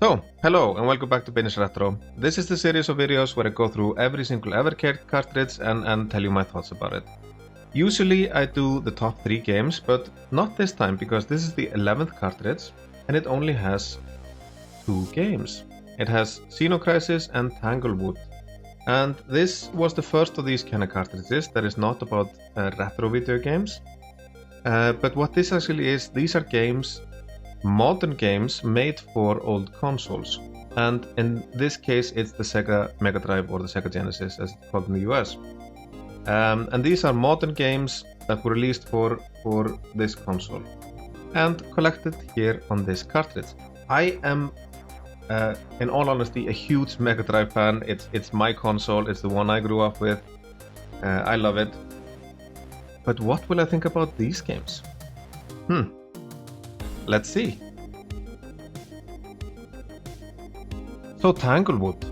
So, hello and welcome back to Binge Retro. This is the series of videos where I go through every single Evercade cartridge and tell you my thoughts about it. Usually I do the top 3 games, but not this time because this is the 11th cartridge and it only has 2 games. It has Xeno Crisis and Tanglewood. And this was the first of these kind of cartridges that is not about retro video games. But what this actually is, these are games, modern games made for old consoles. And in this case it's the Sega Mega Drive or the Sega Genesis as it's called in the US. And these are modern games that were released for this console and collected here on this cartridge. I am in all honesty a huge Mega Drive fan. It's my console, it's the one I grew up with. I love it. But what will I think about these games? Let's see. So Tanglewood,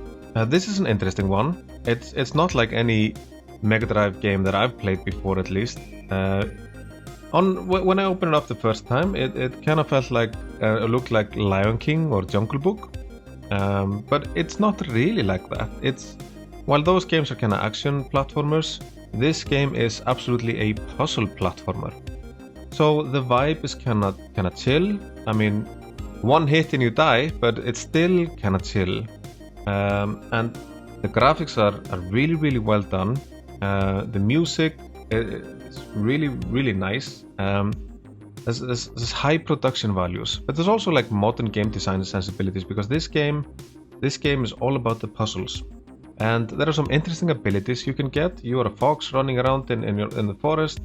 this is an interesting one. It's not like any Mega Drive game that I've played before, at least. When I opened it up the first time, it kind of felt like it looked like Lion King or Jungle Book, but it's not really like that. While those games are kind of action platformers, this game is absolutely a puzzle platformer. So the vibe is kind of chill. I mean, one hit and you die, but it's still kind of chill. And the graphics are really, really well done. The music is really, really nice. There's high production values, but there's also like modern game design sensibilities because this game is all about the puzzles. And there are some interesting abilities you can get. You are a fox running around in the forest.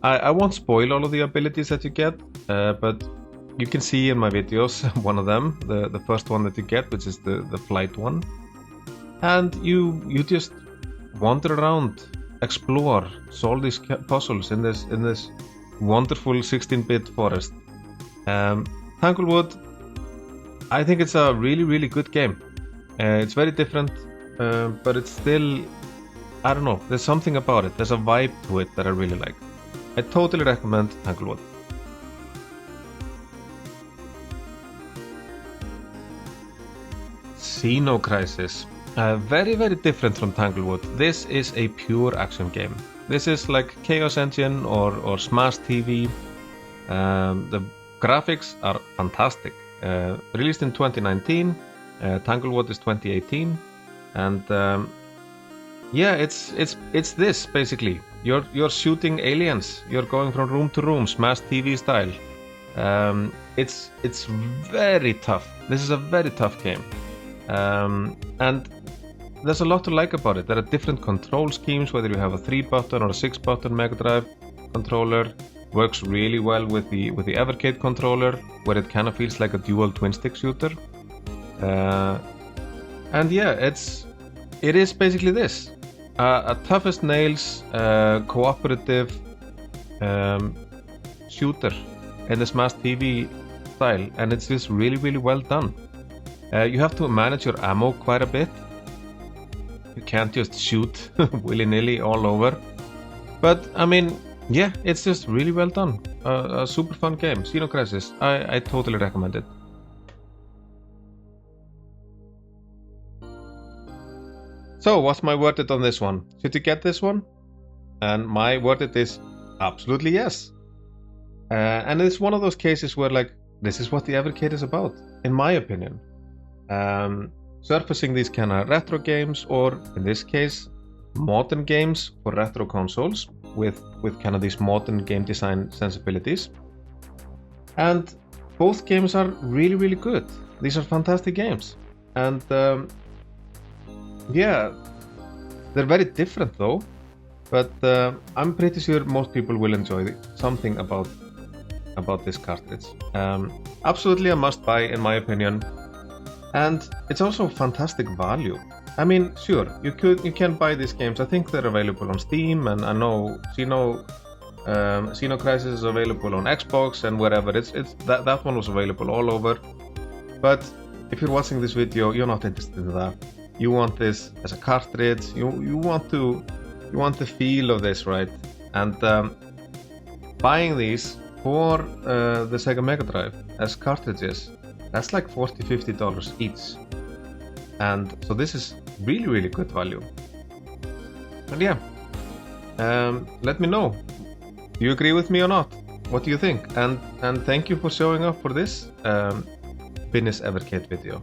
I won't spoil all of the abilities that you get, but you can see in my videos one of them, the first one that you get, which is the flight one. And you just wander around, explore, solve these puzzles in this wonderful 16-bit forest. Tanglewood, I think it's a really, really good game. It's very different, but it's still, I don't know, there's something about it. There's a vibe to it that I really like. I totally recommend Tanglewood. Xeno Crisis. Very, very different from Tanglewood. This is a pure action game. This is like Chaos Engine or Smash TV. The graphics are fantastic. Released in 2019. Tanglewood is 2018. And yeah, it's this basically. You're shooting aliens. You're going from room to room, Smash TV style. It's very tough. This is a very tough game, and there's a lot to like about it. There are different control schemes, whether you have a 3-button or a 6-button Mega Drive controller. Works really well with the Evercade controller, where it kind of feels like a dual twin-stick shooter. And yeah, it is basically this. A tough as nails cooperative shooter in the Smash TV style, and it's just really, really well done. You have to manage your ammo quite a bit. You can't just shoot willy-nilly all over. But I mean, yeah, it's just really well done. A super fun game, Xeno Crisis. I totally recommend it. So, what's my verdict on this one? Should you get this one? And my verdict is absolutely yes. And it's one of those cases where, like, this is what the Evercade is about, in my opinion. Surfacing these kind of retro games, or in this case, modern games for retro consoles with kind of these modern game design sensibilities. And both games are really, really good. These are fantastic games. And yeah, they're very different though, but I'm pretty sure most people will enjoy something about this cartridge. Absolutely a must buy in my opinion, and it's also fantastic value. I mean, sure, you can buy these games. I think they're available on Steam, and I know Xeno Crisis is available on Xbox and wherever. That one was available all over. But if you're watching this video, you're not interested in that. You want this as a cartridge. You want the feel of this, right? And buying these for the Sega Mega Drive as cartridges That's like $40–50 each. And so this is really good value. And yeah, let me know. Do you agree with me or not? What do you think? And thank you for showing up for this Finnish Evercade video.